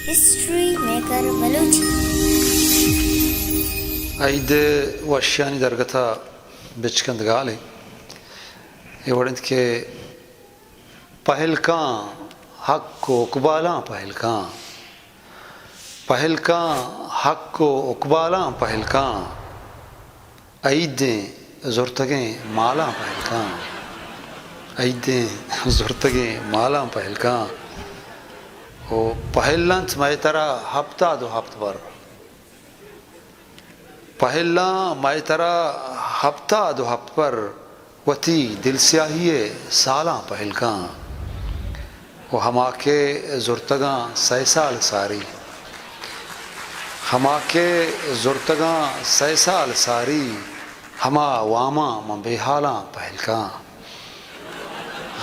History Maker Baluchi. عيد واشياني درجتها بچکند گالی ایوڑند کے پہل کان حق کو اقبالاں پہل کان حق کو اقبالاں پہل کان عیدیں زرتگیں مالاں پہل کان عیدیں زرتگیں مالاں پہل کان او پہلنت میں ترا ہفتہ دو ہفت پر پہلا میں ترا ہفتہ دو ہفت پر وتی دل سیاہی سالاں پہل کان وہ ہما کے زرتگاں سی سال ساری ہما کے زرتگاں سی سال ساری ہما واما ماں بے حالاں پہل کان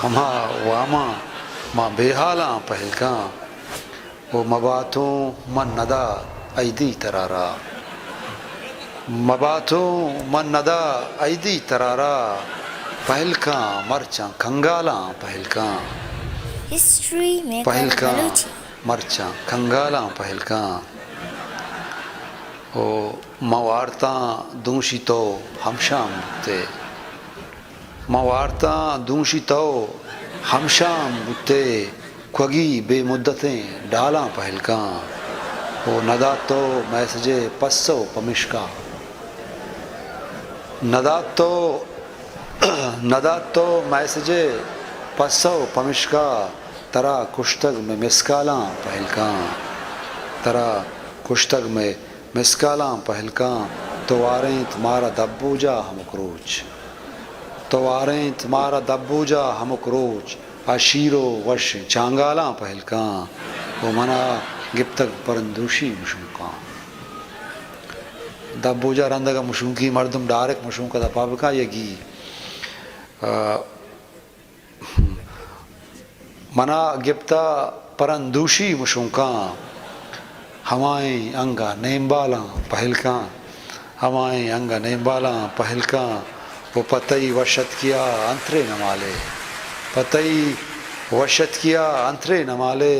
ہما واما ماں بے حالاں پہل کان وہ مباتوں من ندا ایدی ترارا مباتوں من ندا ایدی ترارا پہل کان مرچاں کنگالاں پہل کان History Maker پہل کان Baluchi. مرچاں کنگالاں پہل کان او موارتاں دونشی تو ہمشام بتے موارتاں دونشی تو ہمشام بتے کھگی بے مدتیں ڈالاں پہل کان او ندا تو میسجے پسو پمشکا ندا تو میسجے پسو پمشکا ترا کشتگ میں مسکالاں پہل کان ترا کشتگ میں مسکالاں پہل کان تو آریں تمہارا دبوجا ہم کروچ تو آریں تمہارا دبوجا ہم کروچ اشیرو وش چانگالاں پہل کان وہ منا گپتگ پرندوشی مشوکاں دبوجا رندگا مشوکی مردم ڈارک مشوکا دا پابکا یگی منا گپتا پرندوشی مشوکاں ہمائیں انگا نیمبالاں پہل کان ہمائیں انگا نیمبالاں پہل کان وہ پتئی وشت کیا انترے نمالے پتئی وشت کیا انترے نمالے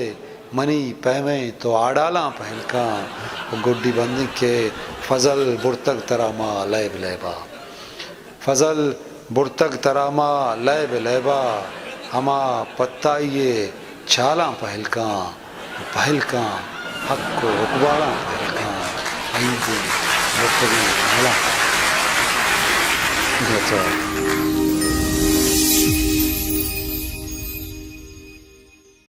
منی پیمیں تو آڈالاں پہل کان وہ گڈی بندی کے فضل برتگ تراما لیب لیبا فضل برتگ تراما لیب لیبا ہما پتائیے چھالاں پہل کان حق کو اقبالاں پہل کان عیدیں برتگیں مالاں